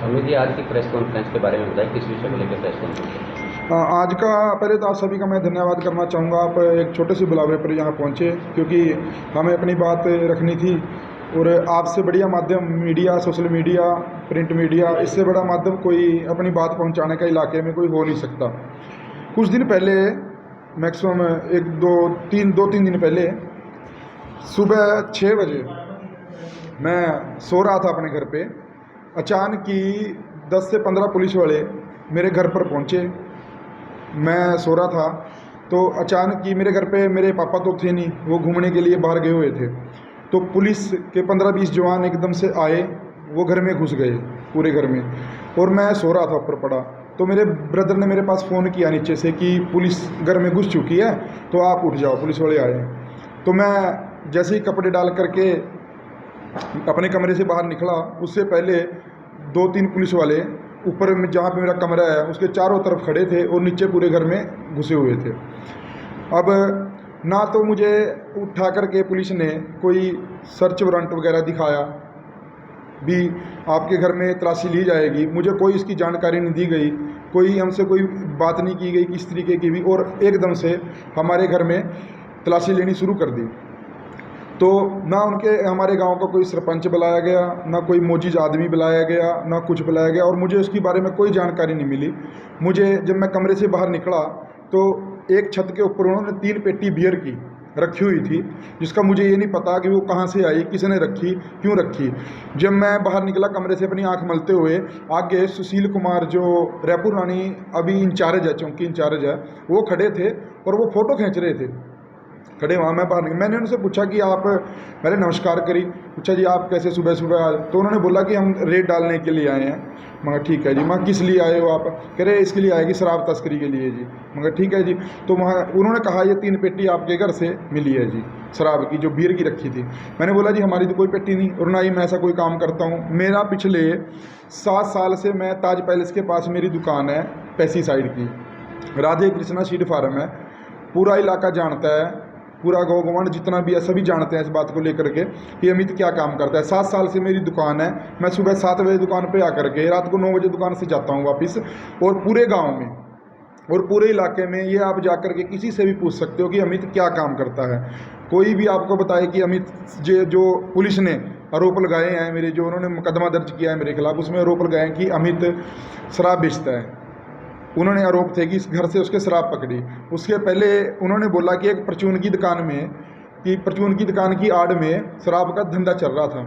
अमित जी, आज की press conference के बारे में बताइए, किस विषय को लेकर प्रेस कॉन्फ्रेंस? आज का पहले तो आप सभी का मैं धन्यवाद करना चाहूँगा। आप एक छोटे से बुलावे पर यहाँ पहुँचे क्योंकि हमें अपनी बात रखनी थी। और आपसे बढ़िया माध्यम media, social media, print media, इससे बड़ा माध्यम कोई अपनी बात पहुँचाने का इलाके में कोई हो नहीं सकता। कुछ दिन पहले, मैक्सिमम दो तीन दिन पहले, सुबह 6 बजे मैं सो रहा था अपने घर पे। अचानक ही 10 से 15 पुलिस वाले मेरे घर पर पहुँचे। मैं सो रहा था तो अचानक ही मेरे घर पे मेरे पापा तो थे नहीं, वो घूमने के लिए बाहर गए हुए थे। तो पुलिस के 15-20 जवान एकदम से आए, वो घर में घुस गए पूरे घर में। और मैं सो रहा था ऊपर पड़ा, तो मेरे ब्रदर ने मेरे पास फ़ोन किया नीचे से कि पुलिस घर में घुस चुकी है, तो आप उठ जाओ, पुलिस वाले आए हैं। तो मैं जैसे ही कपड़े डाल करके अपने कमरे से बाहर निकला, उससे पहले 2-3 पुलिस वाले ऊपर में जहाँ पे मेरा कमरा है उसके चारों तरफ खड़े थे और नीचे पूरे घर में घुसे हुए थे। अब ना तो मुझे उठा करके पुलिस ने कोई सर्च वारंट वगैरह दिखाया भी, आपके घर में तलाशी ली जाएगी, मुझे कोई इसकी जानकारी नहीं दी गई, कोई हमसे कोई बात नहीं की गई किस तरीके की भी। और एकदम से हमारे घर में तलाशी लेनी शुरू कर दी। तो ना उनके हमारे गांव का कोई सरपंच बुलाया गया, ना कोई मोजीज आदमी बुलाया गया, ना कुछ बुलाया गया, और मुझे उसके बारे में कोई जानकारी नहीं मिली। मुझे जब मैं कमरे से बाहर निकला तो एक छत के ऊपर उन्होंने 3 पेटी बियर की रखी हुई थी, जिसका मुझे ये नहीं पता कि वो कहाँ से आई, किसने रखी, क्यों रखी। जब मैं बाहर निकला कमरे से अपनी आंख मलते हुए, आगे सुशील कुमार जो रायपुर रानी अभी इंचार्ज है, चौकी इंचार्ज है, वो खड़े थे और वो फ़ोटो खींच रहे थे खड़े वहाँ। मैं बाहर निकला, मैंने उनसे पूछा कि आप, पहले नमस्कार करी, पूछा जी आप कैसे सुबह सुबह आए। तो उन्होंने बोला कि हम रेड डालने के लिए आए हैं। मगर ठीक है जी। मगर किस लिए आए हो आप? कह रहे इसके लिए आए कि शराब तस्करी के लिए जी। मगर ठीक है जी। तो वहाँ उन्होंने कहा ये 3 पेटी आपके घर से मिली है जी, शराब की, जो बीयर की रखी थी। मैंने बोला जी हमारी तो कोई पेटी नहीं, और ना ही मैं ऐसा कोई काम करता हूँ। मेरा पिछले 7 साल से मैं ताज पैलेस के पास मेरी दुकान है, पेस्टिसाइड की, राधे कृष्णा सीड फार्म है। पूरा इलाका जानता है, पूरा गाँव गवांड जितना भी है सभी जानते हैं इस बात को लेकर के कि अमित क्या काम करता है। 7 साल से मेरी दुकान है। मैं सुबह 7 बजे दुकान पे आकर के रात को 9 बजे दुकान से जाता हूँ वापस। और पूरे गांव में और पूरे इलाके में ये आप जाकर के किसी से भी पूछ सकते हो कि अमित क्या काम करता है। कोई भी आपको बताए कि अमित जो पुलिस ने आरोप लगाए हैं मेरे, जो उन्होंने मुकदमा दर्ज किया है मेरे खिलाफ, उसमें आरोप लगाए हैं कि अमित शराब बेचता है। उन्होंने आरोप थे कि इस घर से उसके शराब पकड़ी। उसके पहले उन्होंने बोला कि एक परचून की दुकान में, कि परचून की दुकान की आड़ में शराब का धंधा चल रहा था।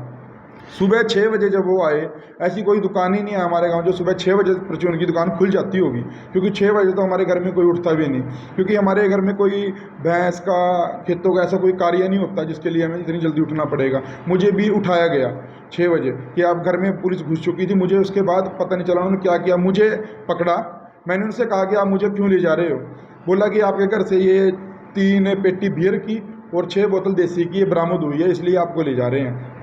सुबह 6 बजे जब वो आए, ऐसी कोई दुकान ही नहीं है हमारे गांव जो सुबह 6 बजे परचून की दुकान खुल जाती होगी, क्योंकि 6 बजे तो हमारे घर में कोई उठता भी नहीं, क्योंकि हमारे घर में कोई भैंस का, खेतों का ऐसा कोई कार्य नहीं होता जिसके लिए हमें इतनी जल्दी उठना पड़ेगा। मुझे भी उठाया गया 6 बजे कि आप घर में पुलिस घुस चुकी थी। मुझे उसके बाद पता नहीं चला उन्होंने क्या किया, मुझे पकड़ा। मैंने उनसे कहा कि आप मुझे क्यों ले जा रहे हो? बोला कि आपके घर से ये 3 पेटी बियर की और 6 बोतल देसी की ये बरामद हुई है, इसलिए आपको ले जा रहे हैं।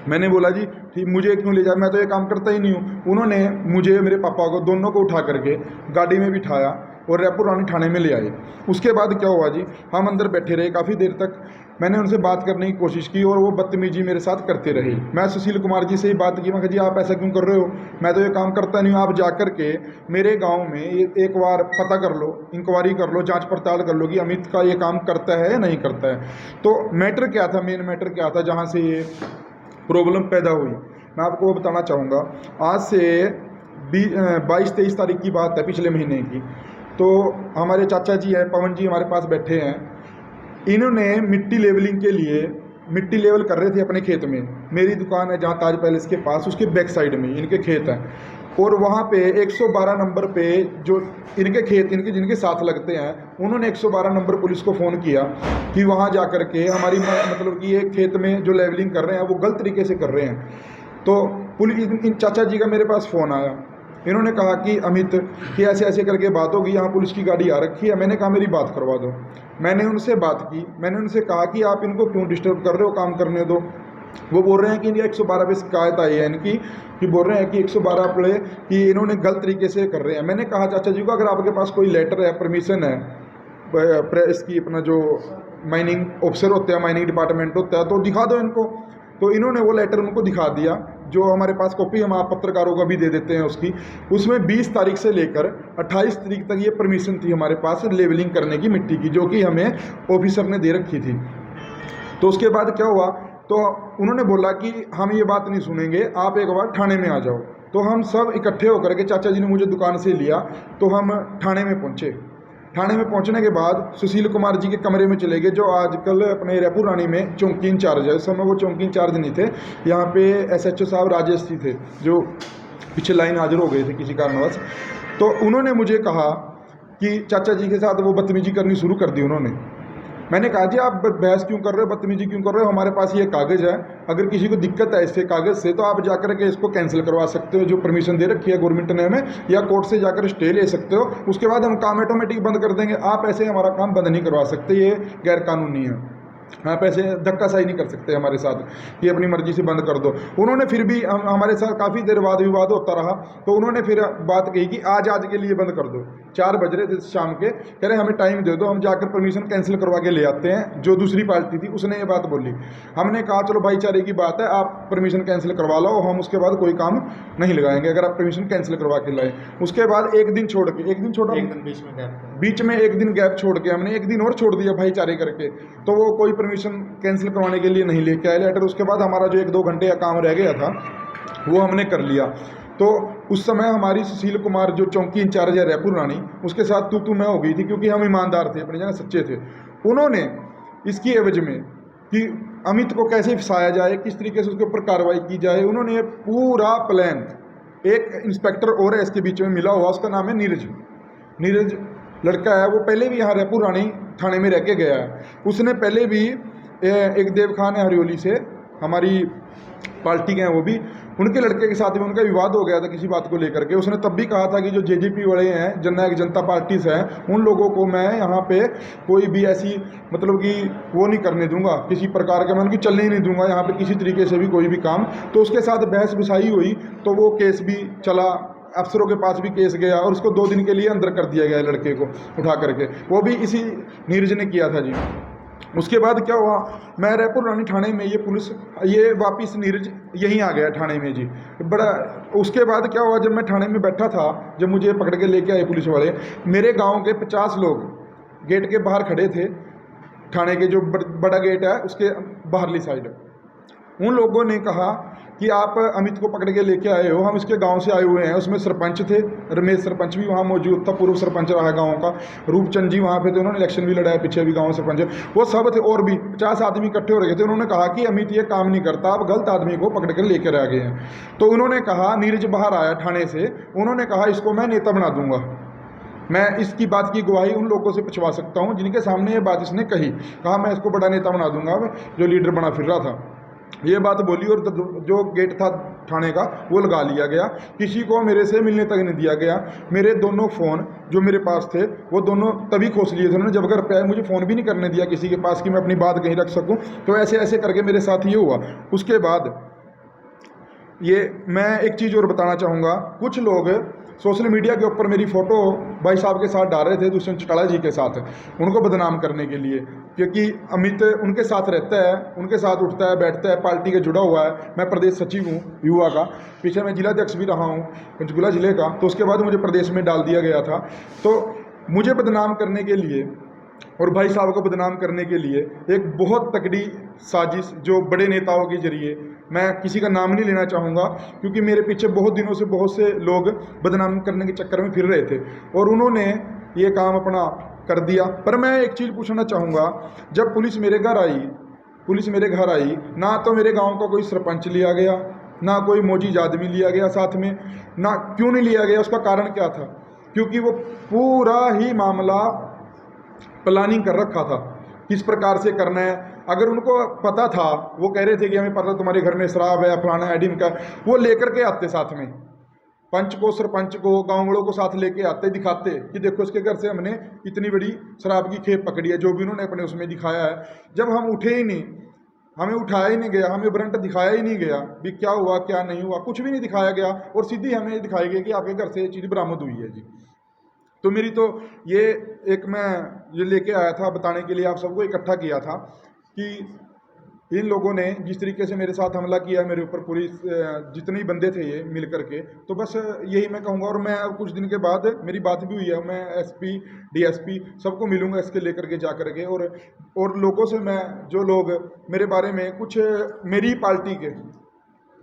मैंने बोला जी ठीक, मुझे क्यों ले जा, मैं तो ये काम करता ही नहीं हूँ। उन्होंने मुझे, मेरे पापा को, दोनों को उठा करके गाड़ी में बिठाया और रायपुर रानी थाने में ले आए। उसके बाद क्या हुआ जी, हम अंदर बैठे रहे काफ़ी देर तक। मैंने उनसे बात करने की कोशिश की और वो बदतमीजी मेरे साथ करते रहे। मैं सुशील कुमार जी से ही बात की, मैं कहा जी आप ऐसा क्यों कर रहे हो, मैं तो ये काम करता नहीं हूँ। आप जा कर के मेरे गांव में एक बार पता कर लो, इंक्वायरी कर लो, जांच पड़ताल कर लो कि अमित का ये काम करता है या नहीं करता है। तो मैटर क्या था, मेन मैटर क्या था जहाँ से ये प्रॉब्लम पैदा हुई, मैं आपको वो बताना चाहूँगा। आज से 22-23 तारीख की बात है, पिछले महीने की। तो हमारे चाचा जी हैं, पवन जी हमारे पास बैठे हैं। इन्होंने मिट्टी लेवलिंग के लिए मिट्टी लेवल कर रहे थे अपने खेत में। मेरी दुकान है जहाँ ताज पैलेस के पास, उसके बैक साइड में इनके खेत हैं। और वहाँ पे 112 नंबर पे जो इनके खेत, इनके जिनके साथ लगते हैं, उन्होंने 112 नंबर पुलिस को फ़ोन किया कि वहाँ जा कर के हमारी, मतलब कि ये खेत में जो लेवलिंग कर रहे हैं वो गलत तरीके से कर रहे हैं। तो पुलिस, इन चाचा जी का मेरे पास फ़ोन आया। इन्होंने कहा कि अमित कि ऐसे ऐसे करके बात होगी, यहाँ पुलिस की गाड़ी आ रखी है। मैंने कहा मेरी बात करवा दो। मैंने उनसे बात की, मैंने उनसे कहा कि आप इनको क्यों डिस्टर्ब कर रहे हो, काम करने दो। वो बोल रहे हैं कि इनकी 112 पे शिकायत आई है इनकी, कि बोल रहे हैं कि 112 पे कि इन्होंने गलत तरीके से कर रहे हैं। मैंने कहा चाचा जी को अगर आपके पास कोई लेटर है, परमिशन है इसकी, अपना जो माइनिंग ऑफिसर होते हैं, माइनिंग डिपार्टमेंट होता है, तो दिखा दो इनको। तो इन्होंने वो लेटर उनको दिखा दिया जो हमारे पास कॉपी हम आप पत्रकारों को भी दे देते हैं उसकी, उसमें 20 तारीख से लेकर 28 तारीख तक ये परमिशन थी हमारे पास लेवलिंग करने की मिट्टी की, जो कि हमें ऑफिसर ने दे रखी थी। तो उसके बाद क्या हुआ, तो उन्होंने बोला कि हम ये बात नहीं सुनेंगे, आप एक बार थाने में आ जाओ। तो हम सब इकट्ठे होकर के, चाचा जी ने मुझे दुकान से लिया, तो हम थाने में पहुँचे। थाने में पहुंचने के बाद सुशील कुमार जी के कमरे में चले गए, जो आजकल अपने रेपू रानी में चौकी इंचार्ज है। उस समय वो चौकी इंचार्ज नहीं थे, यहाँ पे SHO साहब राजेश जी थे, जो पीछे लाइन हाजिर हो गए थे किसी कारणवश। तो उन्होंने मुझे कहा कि चाचा जी के साथ वो बदतमीजी करनी शुरू कर दी उन्होंने। मैंने कहा जी आप बहस क्यों कर रहे हो, बदतमीजी क्यों कर रहे हो, हमारे पास ये कागज़ है, अगर किसी को दिक्कत है इससे कागज़ से तो आप जाकर के इसको कैंसिल करवा सकते हो, जो परमिशन दे रखी है गवर्नमेंट ने हमें, या कोर्ट से जाकर स्टे ले सकते हो, उसके बाद हम काम ऑटोमेटिक बंद कर देंगे। आप ऐसे हमारा काम बंद नहीं करवा सकते, ये गैर कानूनी है। आप ऐसे धक्काशाही नहीं कर सकते हमारे साथ कि अपनी मर्जी से बंद कर दो। उन्होंने फिर भी हमारे साथ काफ़ी देर वाद विवाद होता रहा, तो उन्होंने फिर बात कही कि आज के लिए बंद कर दो। 4 बज रहे थे शाम के, कह रहे हमें टाइम दे दो, हम जाकर परमिशन कैंसिल करवा के ले आते हैं। जो दूसरी पार्टी थी उसने ये बात बोली। हमने कहा चलो भाईचारे की बात है, आप परमिशन कैंसिल करवा लो, हम उसके बाद कोई काम नहीं लगाएंगे अगर आप परमिशन कैंसिल करवा के लाए। उसके बाद एक दिन छोड़ के, बीच में एक दिन गैप छोड़ के हमने एक दिन और छोड़ दिया भाईचारे करके, तो वो कोई परमिशन कैंसिल करवाने के लिए नहीं लेके आए लेटर। उसके बाद हमारा जो 1-2 घंटे का काम रह गया था वो हमने कर लिया। तो उस समय हमारी सुशील कुमार जो चौकी इंचार्ज है रेपू रानी, उसके साथ तू मैं हो गई थी, क्योंकि हम ईमानदार थे, अपनी जगह सच्चे थे। उन्होंने इसकी एवज में कि अमित को कैसे फंसाया जाए, किस तरीके से उसके ऊपर कार्रवाई की जाए, उन्होंने पूरा प्लान, एक इंस्पेक्टर और है इसके बीच में मिला हुआ, उसका नाम है नीरज लड़का है, वो पहले भी यहाँ रेपू रानी थाने में रह के गया है। उसने पहले भी एक देव खान है हरियोली से, हमारी पार्टी के हैं वो भी, उनके लड़के के साथ में उनका विवाद हो गया था किसी बात को लेकर के। उसने तब भी कहा था कि जो JJP वाले हैं, जननायक जनता पार्टी से हैं, उन लोगों को मैं यहाँ पे कोई भी ऐसी मतलब कि वो नहीं करने दूंगा, किसी प्रकार का मैं उनकी चलने ही नहीं दूंगा यहाँ पे किसी तरीके से भी कोई भी काम। तो उसके साथ बहस बिसाई हुई, तो वो केस भी चला, अफसरों के पास भी केस गया और उसको 2 दिन के लिए अंदर कर दिया गया लड़के को उठा करके, वो भी इसी नीरज ने किया था जी। उसके बाद क्या हुआ, मैं रेपू रानी थाने में, ये पुलिस, ये वापिस नीरज यहीं आ गया थाने में जी, बड़ा। उसके बाद क्या हुआ, जब मैं थाने में बैठा था, जब मुझे पकड़ के लेके आए पुलिस वाले, मेरे गांव के 50 लोग गेट के बाहर खड़े थे, थाने के जो बड़ा गेट है उसके बाहरली साइड। उन लोगों ने कहा कि आप अमित को पकड़ के लेके आए हो, हम इसके गांव से आए हुए हैं। उसमें सरपंच थे, रमेश सरपंच भी वहाँ मौजूद था, पूर्व सरपंच रहा है गांव का, रूपचंद जी वहाँ पे थे, उन्होंने इलेक्शन भी लड़ाया पीछे भी गांव सरपंच, वो सब थे, और भी 50 आदमी इकट्ठे हो रहे थे। उन्होंने कहा कि अमित ये काम नहीं करता, आप गलत आदमी को पकड़ कर लेकर आ गए हैं। तो उन्होंने कहा, नीरज बाहर आया थाने से, उन्होंने कहा इसको मैं नेता बना दूंगा, मैं इसकी बात की गवाही उन लोगों से पूछवा सकता हूँ जिनके सामने ये बात इसने कहा मैं इसको बड़ा नेता बना दूंगा, जो लीडर बना फिर रहा था। ये बात बोली और जो गेट था थाने का वो लगा लिया गया, किसी को मेरे से मिलने तक नहीं दिया गया। मेरे दोनों फ़ोन जो मेरे पास थे वो दोनों तभी खोस लिए थे उन्होंने, जब घर पे आए मुझे फ़ोन भी नहीं करने दिया किसी के पास कि मैं अपनी बात कहीं रख सकूं। तो ऐसे ऐसे करके मेरे साथ ये हुआ। उसके बाद ये मैं एक चीज़ और बताना चाहूँगा, कुछ लोग सोशल मीडिया के ऊपर मेरी फ़ोटो भाई साहब के साथ डाल रहे थे, दुष्यंत चौटाला जी के साथ, उनको बदनाम करने के लिए, क्योंकि अमित उनके साथ रहता है, उनके साथ उठता है बैठता है, पार्टी के जुड़ा हुआ है। मैं प्रदेश सचिव हूँ युवा का, पीछे मैं जिलाध्यक्ष भी रहा हूँ पंचकुला जिले का। तो उसके बाद मुझे प्रदेश में डाल दिया गया था। तो मुझे बदनाम करने के लिए और भाई साहब को बदनाम करने के लिए एक बहुत तगड़ी साजिश, जो बड़े नेताओं के जरिए, मैं किसी का नाम नहीं लेना चाहूँगा क्योंकि मेरे पीछे बहुत दिनों से बहुत से लोग बदनाम करने के चक्कर में फिर रहे थे और उन्होंने ये काम अपना कर दिया। पर मैं एक चीज़ पूछना चाहूँगा, जब पुलिस मेरे घर आई, ना तो मेरे गाँव का कोई सरपंच लिया गया, ना कोई मौजूद आदमी लिया गया साथ में, ना क्यों नहीं लिया गया, उसका कारण क्या था? क्योंकि वो पूरा ही मामला प्लानिंग कर रखा था किस प्रकार से करना है। अगर उनको पता था, वो कह रहे थे कि हमें पता तुम्हारे घर में शराब है, फलाना है, ढिमका, वो लेकर के आते साथ में, पंच को, सरपंच को, गाँव वालों को साथ लेके आते, दिखाते कि देखो इसके घर से हमने इतनी बड़ी शराब की खेप पकड़ी है, जो भी उन्होंने अपने उसमें दिखाया है। जब हम उठे ही नहीं, हमें उठाया ही नहीं गया, हमें वारंट दिखाया ही नहीं गया भी क्या हुआ क्या नहीं हुआ, कुछ भी नहीं दिखाया गया और सीधी हमें दिखाई गई कि आपके घर से ये चीज़ बरामद हुई है जी। तो मेरी तो ये एक मैं ये लेके आया था बताने के लिए, आप सबको इकट्ठा किया था कि इन लोगों ने जिस तरीके से मेरे साथ हमला किया मेरे ऊपर, पुलिस जितने ही बंदे थे ये मिल करके, तो बस यही मैं कहूँगा। और मैं अब कुछ दिन के बाद मेरी बात भी हुई है, मैं एसपी डीएसपी सबको मिलूंगा इसके लेकर के जा करके। और लोगों से मैं, जो लोग मेरे बारे में कुछ मेरी पार्टी के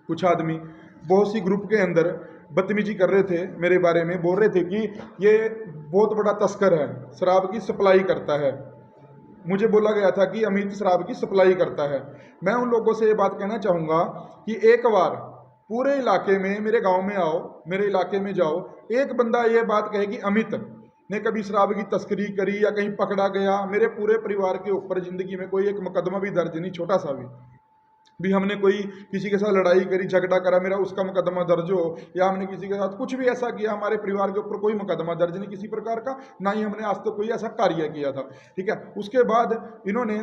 कुछ आदमी बहुत सी ग्रुप के अंदर बदतमीजी कर रहे थे, मेरे बारे में बोल रहे थे कि ये बहुत बड़ा तस्कर है, शराब की सप्लाई करता है। मुझे बोला गया था कि अमित शराब की सप्लाई करता है। मैं उन लोगों से ये बात कहना चाहूँगा कि एक बार पूरे इलाके में, मेरे गांव में आओ, मेरे इलाके में जाओ, एक बंदा ये बात कहे कि अमित ने कभी शराब की तस्करी करी या कहीं पकड़ा गया, मेरे पूरे परिवार के ऊपर ज़िंदगी में कोई एक मुकदमा भी दर्ज नहीं, छोटा सा भी हमने कोई किसी के साथ लड़ाई करी, झगड़ा करा, मेरा उसका मुकदमा दर्ज हो, या हमने किसी के साथ कुछ भी ऐसा किया, हमारे परिवार के ऊपर कोई मुकदमा दर्ज नहीं किसी प्रकार का, ना ही हमने आज तक कोई ऐसा कार्य किया था। ठीक है, उसके बाद इन्होंने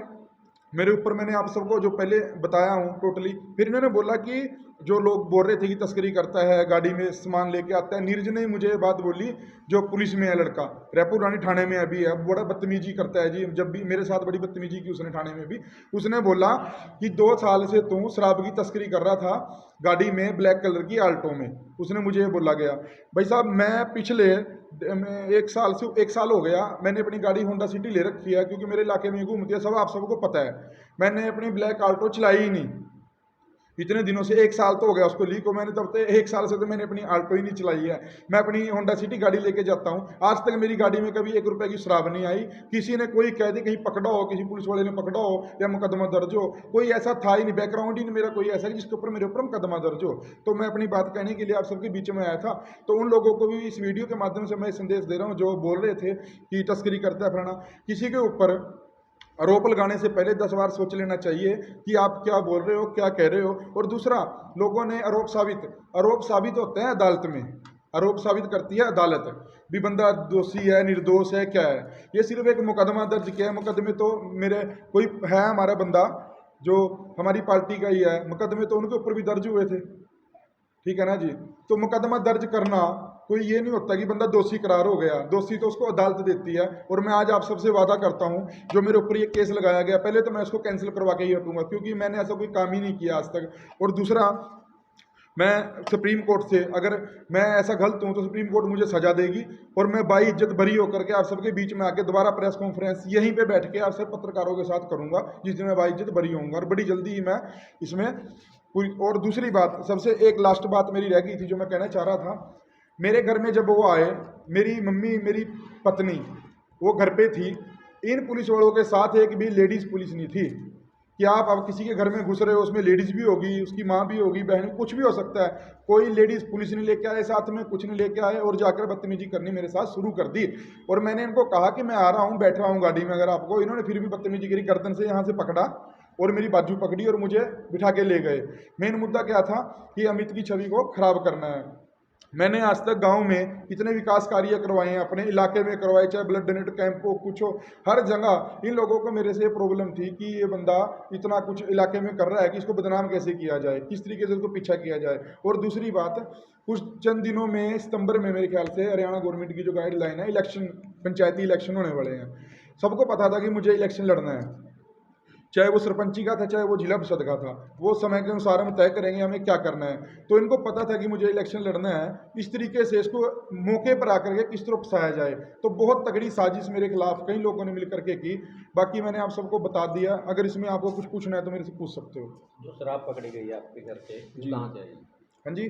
मेरे ऊपर, मैंने आप सबको जो पहले बताया हूँ टोटली, फिर इन्होंने बोला कि जो लोग बोल रहे थे कि तस्करी करता है, गाड़ी में सामान लेके आता है, नीरज ने मुझे ये बात बोली, जो पुलिस में है लड़का, रायपुर रानी थाने में अभी है, बड़ा बदतमीजी करता है जी, जब भी मेरे साथ बड़ी बदतमीजी की उसने थाने में भी। उसने बोला कि 2 साल से तू शराब की तस्करी कर रहा था गाड़ी में, ब्लैक कलर की आल्टो में, उसने मुझे ये बोला गया। भाई साहब, मैं पिछले 1 साल हो गया, मैंने अपनी गाड़ी होंडा सिटी ले रखी है, क्योंकि मेरे इलाके में घूमती है, सब आप सबको पता है। मैंने अपनी ब्लैक आल्टो चलाई ही नहीं इतने दिनों से, 1 साल तो हो गया उसको ली को, मैंने तब तक 1 साल से तो मैंने अपनी आल्टो ही नहीं चलाई है। मैं अपनी होंडा सिटी गाड़ी लेके जाता हूँ, आज तक मेरी गाड़ी में कभी 1 रुपए की शराब नहीं आई। किसी ने कोई कह दे कहीं पकड़ा हो, किसी पुलिस वाले ने पकड़ा हो या मुकदमा दर्ज हो, कोई ऐसा था ही नहीं, बैकग्राउंड ही नहीं मेरा कोई ऐसा जिसके ऊपर मेरे ऊपर मुकदमा दर्ज हो। तो मैं अपनी बात कहने के लिए आप सबके बीच में आया था। तो उन लोगों को भी इस वीडियो के माध्यम से मैं संदेश दे रहा हूँ, जो बोल रहे थे कि तस्करी करता है फलाना, किसी के ऊपर आरोप लगाने से पहले 10 बार सोच लेना चाहिए कि आप क्या बोल रहे हो, क्या कह रहे हो। और दूसरा, लोगों ने आरोप साबित होते हैं अदालत में, आरोप साबित करती है अदालत भी, बंदा दोषी है, निर्दोष है, क्या है। ये सिर्फ एक मुकदमा दर्ज किया है, मुकदमे तो मेरे कोई है हमारा बंदा जो हमारी पार्टी का ही है, मुकदमे तो उनके ऊपर भी दर्ज हुए थे, ठीक है ना जी। तो मुकदमा दर्ज करना कोई ये नहीं होता कि बंदा दोषी करार हो गया, दोषी तो उसको अदालत देती है। और मैं आज आप सबसे वादा करता हूं, जो मेरे ऊपर ये केस लगाया गया, पहले तो मैं इसको कैंसिल करवा के ही हटूंगा, क्योंकि मैंने ऐसा कोई काम ही नहीं किया आज तक। और दूसरा, मैं सुप्रीम कोर्ट से, अगर मैं ऐसा गलत हूं तो सुप्रीम कोर्ट मुझे सजा देगी, और मैं बाइज्जत बरी होकर के आप सबके बीच में आके दोबारा प्रेस कॉन्फ्रेंस यहीं पे बैठ के आप सब पत्रकारों के साथ करूंगा, जिस दिन मैं बाइज्जत बरी होऊंगा, और बड़ी जल्दी ही मैं इसमें पूरी। और दूसरी बात, सबसे एक लास्ट बात मेरी रह गई थी जो मैं कहना चाह रहा था। मेरे घर में जब वो आए, मेरी मम्मी, मेरी पत्नी वो घर पे थी, इन पुलिस वालों के साथ एक भी लेडीज पुलिस नहीं थी। कि आप अब किसी के घर में घुस रहे हो, उसमें लेडीज भी होगी, उसकी माँ भी होगी, बहन, कुछ भी हो सकता है, कोई लेडीज पुलिस नहीं लेके आए साथ में, कुछ नहीं लेके आए, और जाकर बदतमीजी करनी मेरे साथ शुरू कर दी। और मैंने इनको कहा कि मैं आ रहा हूँ, बैठ रहा हूँ गाड़ी में अगर आपको, इन्होंने फिर भी बदतमीजी करी, गर्दन से यहाँ से पकड़ा और मेरी बाजू पकड़ी और मुझे बिठा के ले गए। मेन मुद्दा क्या था कि अमित की छवि को खराब करना है। मैंने आज तक गांव में इतने विकास कार्य करवाए हैं, अपने इलाके में करवाए, चाहे ब्लड डोनेट कैंप हो, कुछ हो, हर जगह। इन लोगों को मेरे से ये प्रॉब्लम थी कि ये बंदा इतना कुछ इलाके में कर रहा है कि इसको बदनाम कैसे किया जाए, किस तरीके से उसको पीछा किया जाए। और दूसरी बात, कुछ चंद दिनों में सितंबर में मेरे ख्याल से हरियाणा गवर्नमेंट की जो गाइडलाइन है, इलेक्शन, पंचायती इलेक्शन होने वाले हैं। सबको पता था कि मुझे इलेक्शन लड़ना है, चाहे वो सरपंची का था, चाहे वो जिला परिषद का था, वो समय के अनुसार हम तय करेंगे हमें क्या करना है। तो इनको पता था कि मुझे इलेक्शन लड़ना है, इस तरीके से इसको मौके पर आकर के किस तरह फंसाया जाए। तो बहुत तगड़ी साजिश मेरे खिलाफ कई लोगों ने मिल करके की। बाकी मैंने आप सबको बता दिया, अगर इसमें आपको कुछ पूछना है तो मेरे से पूछ सकते हो। जो शराब पकड़ी गई है आपके घर से, कहाँ से आई? हाँ जी,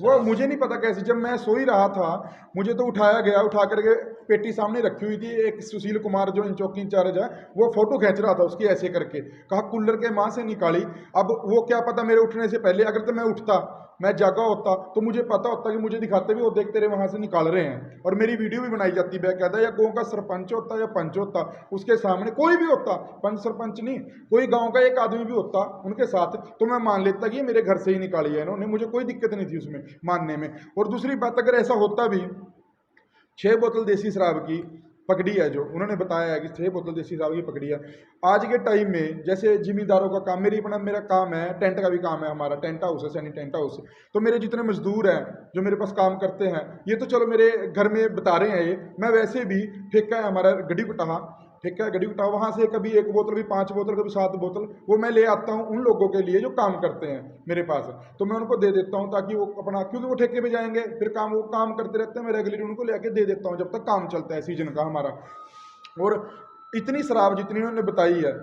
वो मुझे नहीं पता कैसे, जब मैं सो ही रहा था मुझे तो उठाया गया, उठा करके पेटी सामने रखी हुई थी, एक सुशील कुमार जो चौकी इंचार्ज है वो फोटो खींच रहा था उसकी, ऐसे करके कहा कूलर के माँ से निकाली। अब वो क्या पता मेरे उठने से पहले, अगर तो मैं उठता, मैं जागा होता, तो मुझे पता होता कि मुझे दिखाते भी वो देखते रहे वहां से निकाल रहे हैं, और मेरी वीडियो भी बनाई जाती बाकायदा। या गाँव का सरपंच होता या पंच होता, उसके सामने कोई भी होता, पंच सरपंच नहीं, कोई गाँव का एक आदमी भी होता उनके साथ, तो मैं मान लेता कि ये मेरे घर से ही निकाली है इन्होंने, मुझे कोई दिक्कत नहीं थी उसमें मानने में। और दूसरी बात, अगर ऐसा होता भी, 6 बोतल देसी शराब की पकड़ी है, जो उन्होंने बताया है कि 6 बोतल देसी शराब की पकड़ी है। आज के टाइम में जैसे जिम्मेदारों का काम, मेरा काम है, टेंट का भी काम है, हमारा टेंट हाउस है, सैनी टेंट हाउस। तो मेरे जितने मजदूर हैं जो मेरे पास काम करते हैं, ये तो चलो मेरे घर में बता रहे हैं, ये मैं वैसे भी ठेका है हमारा गड्डी कुटाहा, ठीक है, गड़ी उठाओ, वहाँ से कभी 1 बोतल, कभी 5 बोतल, कभी 7 बोतल वो मैं ले आता हूँ उन लोगों के लिए जो काम करते हैं मेरे पास, तो मैं उनको दे देता हूँ ताकि वो अपना, क्योंकि वो ठेके पे जाएंगे फिर वो काम करते रहते हैं, मैं रेगुलरली उनको लेके दे देता हूँ जब तक काम चलता है सीजन का हमारा। और इतनी शराब जितनी उन्होंने बताई है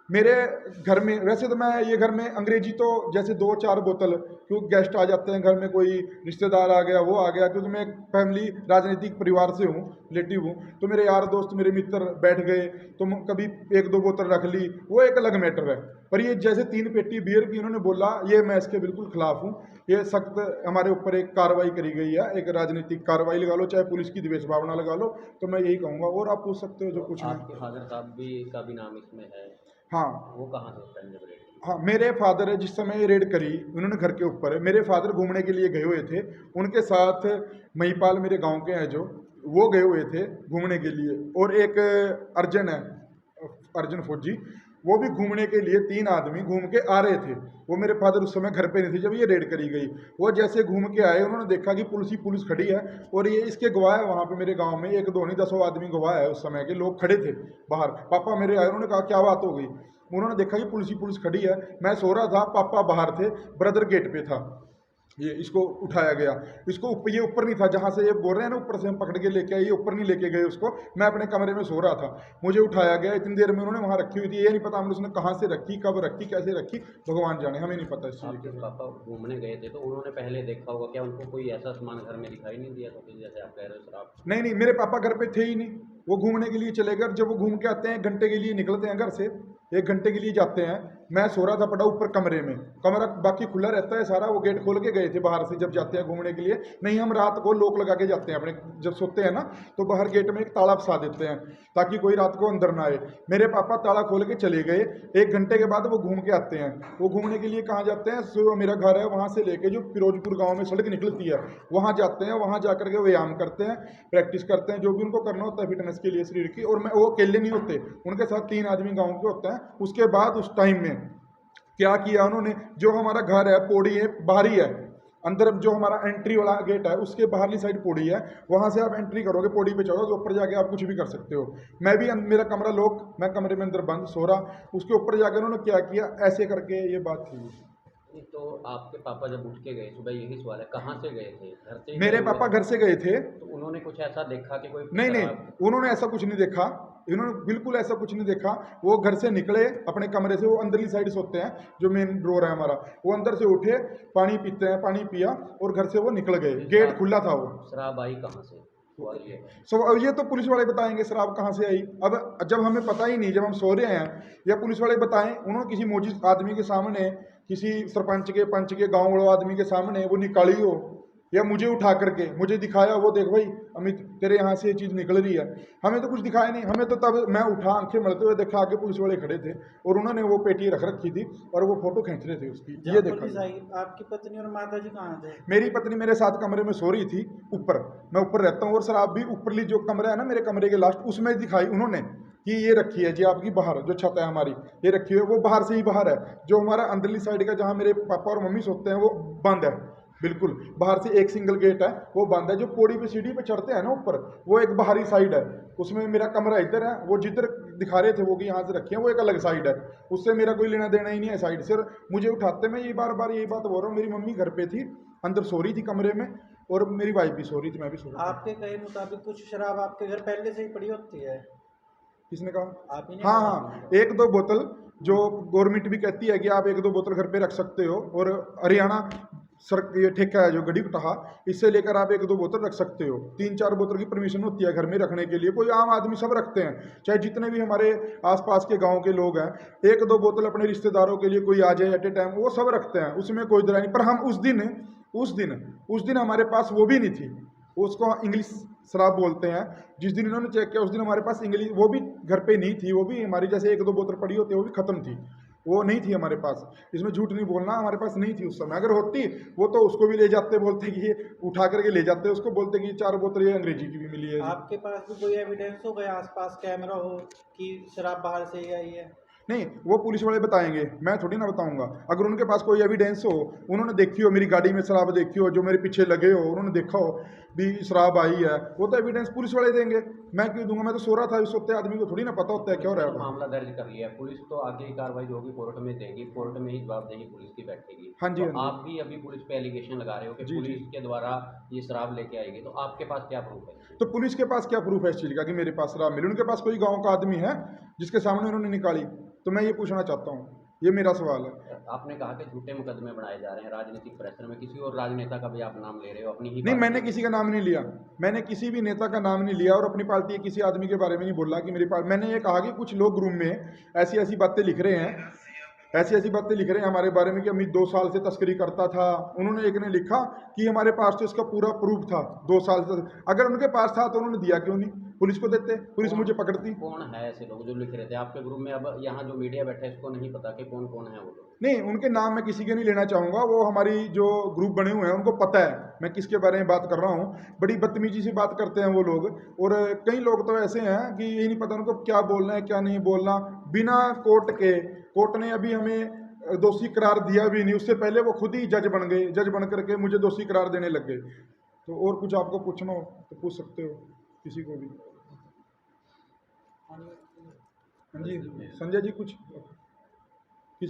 मेरे घर में, वैसे तो मैं ये घर में अंग्रेजी तो जैसे 2-4 बोतल, क्योंकि गेस्ट आ जाते हैं घर में, कोई रिश्तेदार आ गया, वो आ गया, क्योंकि मैं एक फैमिली राजनीतिक परिवार से हूँ, रिलेटिव हूँ, तो मेरे यार दोस्त मेरे मित्र बैठ गए तो कभी 1-2 बोतल रख ली, वो एक अलग मैटर है। पर ये जैसे 3 पेटी बियर की इन्होंने बोला, ये मैं इसके बिल्कुल खिलाफ हूँ। ये सख्त हमारे ऊपर एक कार्रवाई करी गई है, एक राजनीतिक कार्रवाई लगा लो, चाहे पुलिस की द्वेष भावना लगा लो, तो मैं यही कहूँगा। और आप पूछ सकते हो जो कुछ आपके फादर साहब का भी नाम इसमें है? हाँ वो कहाँ से होता है जब रेड? हाँ, मेरे फादर जिस समय रेड करी उन्होंने घर के ऊपर, मेरे फादर घूमने के लिए गए हुए थे, उनके साथ महिपाल मेरे गांव के हैं जो, वो गए हुए थे घूमने के लिए, और एक अर्जन है, अर्जन फौजी, वो भी घूमने के लिए 3 आदमी घूम के आ रहे थे। वो मेरे फादर उस समय घर पे नहीं थे जब ये रेड करी गई। वो जैसे घूम के आए, उन्होंने देखा कि पुलिस ही पुलिस खड़ी है, और ये इसके गवाह है वहाँ पे मेरे गांव में, 1-2 नहीं 10 आदमी गवाह है, उस समय के लोग खड़े थे बाहर। पापा मेरे आए, उन्होंने कहा क्या बात हो गई, उन्होंने देखा कि पुलिस ही पुलिस खड़ी है। मैं सो रहा था, पापा बाहर थे, ब्रदर गेट पे था, ये इसको उठाया गया, इसको ये ऊपर नहीं था जहाँ से ये बोल रहे हैं ना, ऊपर से हम पकड़ के लेके आए, ये ऊपर नहीं लेके गए उसको, मैं अपने कमरे में सो रहा था, मुझे उठाया गया, इतनी देर में उन्होंने वहाँ रखी हुई थी, ये नहीं पता हमने उसने कहाँ से रखी, कब रखी, कैसे रखी, भगवान जाने, हमें नहीं पता इस चीज़ के। पापा घूमने गए थे तो उन्होंने पहले देखा होगा, क्या उनको कोई ऐसा सामान घर में दिखाई नहीं दिया? तो फिर जैसे आप कह रहे हो शराब। नहीं नहीं, मेरे पापा घर पे थे ही नहीं, वो घूमने के लिए चले गए। जब वो घूम के आते हैं, 1 घंटे के लिए निकलते हैं घर से, 1 घंटे के लिए जाते हैं, मैं सो रहा था पड़ा ऊपर कमरे में, कमरा बाकी खुला रहता है सारा, वो गेट खोल के गए थे बाहर से जब जाते हैं घूमने के लिए। नहीं, हम रात को लॉक लगा के जाते हैं अपने, जब सोते हैं ना तो बाहर गेट में एक ताला फंसा देते हैं ताकि कोई रात को अंदर ना आए। मेरे पापा ताला खोल के चले गए, 1 घंटे के बाद वो घूम के आते हैं। वो घूमने के लिए कहाँ जाते हैं, सो मेरा घर है वहाँ से लेके जो फिरोजपुर गाँव में सड़क निकलती है वहाँ जाते हैं, वहाँ जा करके व्यायाम करते हैं, प्रैक्टिस करते हैं, जो भी उनको करना होता है फिटनेस के लिए शरीर की। और मैं, वो अकेले नहीं होते, उनके साथ 3 आदमी गाँव के होते हैं। उसके बाद उस टाइम में क्या किया उन्होंने, जो हमारा घर है पौड़ी है, बाहरी है, अंदर जो हमारा एंट्री वाला गेट है उसके बाहरली साइड पौड़ी है, वहां से आप एंट्री करोगे, पौड़ी पे चढ़ो तो ऊपर जाके आप कुछ भी कर सकते हो। मैं भी, मेरा कमरा लॉक, मैं कमरे में अंदर बंद सो रहा, उसके ऊपर जाकर उन्होंने क्या किया, ऐसे करके ये बात थी। तो आपके पापा जब उठ के गए सुबह, यही सवाल है, कहाँ से गए थे? घर से? मेरे पापा घर से गए थे। तो उन्होंने कुछ ऐसा देखा कि कोई नहीं नहीं, उन्होंने ऐसा कुछ नहीं देखा, इन्होंने बिल्कुल ऐसा कुछ नहीं देखा। वो घर से निकले अपने कमरे से, वो अंदरली साइड सोते हैं जो मेन डोर है हमारा, वो अंदर से उठे, पानी पीते हैं, पानी पिया और घर से वो निकल गए, गेट खुला था। वो शराब आई कहाँ से? अब ये तो पुलिस वाले बताएंगे शराब कहाँ से आई। अब जब हमें पता ही नहीं, जब हम सो रहे हैं, या पुलिस वाले बताएं, उन्होंने किसी मौजूद आदमी के सामने, किसी सरपंच के, पंच के, गांव वाले आदमी के सामने वो निकाली हो, या मुझे उठा करके मुझे दिखाया, वो देख भाई अमित तेरे यहाँ से ये चीज़ निकल रही है, हमें तो कुछ दिखाया नहीं। हमें तो तब मैं उठा, आंखें मलते हुए देखा, आगे पुलिस वाले खड़े थे और उन्होंने वो पेटी रख रखी थी और वो फोटो खींच रहे थे उसकी, ये देखा। आपकी पत्नी और माता जी कहाँ थे? मेरी पत्नी मेरे साथ कमरे में सो रही थी ऊपर, मैं ऊपर रहता हूँ, और शराब भी ऊपरली जो कमरा है ना मेरे कमरे के लास्ट, उसमें दिखाई उन्होंने कि ये रखी है जी आपकी बाहर, जो छत है हमारी ये रखी है, वो बाहर से ही बाहर है। जो हमारा अंदरली साइड का जहाँ मेरे पापा और मम्मी सोते हैं वो बंद है बिल्कुल, बाहर से एक सिंगल गेट है वो बंद है। जो पौड़ी पे सीढ़ी पे चढ़ते हैं ना ऊपर, वो एक बाहरी साइड है, उसमें मेरा कमरा इधर है, वो जिधर दिखा रहे थे वो कि यहाँ से रखे हैं, वो एक अलग साइड है, उससे मेरा कोई लेना देना ही नहीं है साइड से। मुझे उठाते, मैं ये बार बार यही बात बोल रहा हूँ, मेरी मम्मी घर पे थी, अंदर सो रही थी कमरे में, और मेरी वाइफ भी सो रही थी, मैं भी सो रही थी। आपके कहे मुताबिक कुछ शराब आपके घर पहले से ही पड़ी होती है? किसने कहा? आप ही ने? हाँ हाँ, 1-2 बोतल जो गवर्नमेंट भी कहती है कि आप 1-2 बोतल घर पे रख सकते हो, और हरियाणा सर ये ठेका है जो गड़ी कटाहा, इससे लेकर आप 1-2 बोतल रख सकते हो। 3-4 बोतल की परमिशन होती है घर में रखने के लिए, कोई आम आदमी सब रखते हैं, चाहे जितने भी हमारे आसपास के गांव के लोग हैं, 1-2 बोतल अपने रिश्तेदारों के लिए कोई आ जाए एट ए टाइम, वो सब रखते हैं, उसमें कोई दरार नहीं। पर हम उस दिन हमारे पास वो भी नहीं थी, उसको इंग्लिश शराब बोलते हैं। जिस दिन इन्होंने चेक किया उस दिन हमारे पास इंग्लिश वो भी घर पे नहीं थी, वो भी हमारी जैसे 1-2 बोतल पड़ी होती है वो भी ख़त्म थी, वो नहीं थी हमारे पास। इसमें झूठ नहीं बोलना, हमारे पास नहीं थी उस समय, अगर होती वो तो उसको भी ले जाते, बोलते कि ये उठा करके ले जाते, उसको बोलते कि 4 बोतल ये अंग्रेजी की भी मिली है। आपके पास भी कोई एविडेंस हो गया, आसपास कैमरा हो कि शराब बाहर से ही आई है? नहीं, वो पुलिस वाले बताएंगे, मैं थोड़ी ना बताऊंगा। अगर उनके पास कोई एविडेंस हो, उन्होंने देखी हो मेरी गाड़ी में शराब देखी हो, जो मेरे पीछे लगे हो उन्होंने देखा हो भी शराब आई है, वो तो एविडेंस पुलिस वाले देंगे। मैं क्यों दूंगा? मैं तो सो रहा था, इस सोते आदमी को थोड़ी ना पता होता है क्या हो रहा तो है। मामला दर्ज कर लिया है, पुलिस तो आगे की कार्रवाई जो होगी कोर्ट में देगी, कोर्ट में ही जवाबदेही पुलिस की बैठेगी। हाँ जी, तो हाँ जी। आप भी अभी पुलिस पे एलिगेशन लगा रहे हो कि जी, जी। पुलिस के द्वारा ये शराब लेके आएगी, तो आपके पास क्या प्रूफ है? तो पुलिस के पास क्या प्रूफ है इस चीज़ का कि मेरे पास शराब मिली? उनके पास कोई गाँव का आदमी है जिसके सामने उन्होंने निकाली? तो मैं ये पूछना चाहता हूँ, ये मेरा सवाल है। आपने कहा कि झूठे मुकदमे बनाए जा रहे हैं राजनीतिक प्रेशर में, किसी और राजनेता का भी आप नाम ले रहे हो अपनी ही नहीं, मैंने पार्टी किसी का नाम नहीं लिया, मैंने किसी भी नेता का नाम नहीं लिया और अपनी पार्टी के किसी आदमी के बारे में नहीं बोला कि मेरी पार्टी। मैंने ये कहा कि कुछ लोग ग्रुप में ऐसी ऐसी बातें लिख रहे हैं, ऐसी ऐसी बातें लिख रहे हैं हमारे बारे में कि अमित 2 साल से तस्करी करता था। उन्होंने एक ने लिखा कि हमारे पास तो इसका पूरा प्रूफ था 2 साल से। अगर उनके पास था तो उन्होंने दिया क्यों नहीं? पुलिस को देते, पुलिस मुझे पकड़ती। कौन है ऐसे लोग जो लिख रहे थे आपके ग्रुप में? अब यहाँ जो मीडिया बैठा है इसको नहीं पता कि कौन कौन है वो लोग? नहीं, उनके नाम मैं किसी के नहीं लेना चाहूँगा, वो हमारी जो ग्रुप बने हुए हैं उनको पता है मैं किसके बारे में बात कर रहा हूँ। बड़ी बदतमीजी से बात करते हैं वो लोग, और कई लोग तो ऐसे हैं कि यही नहीं पता उनको क्या बोलना है क्या नहीं बोलना। बिना कोर्ट के, कोर्ट ने अभी हमें दोषी करार दिया भी नहीं, उससे पहले वो खुद ही जज बन गए, जज बन करके मुझे दोषी करार देने लग गए। तो और कुछ आपको पूछना हो तो पूछ सकते हो किसी को भी। हाँ जी, संजय जी कुछ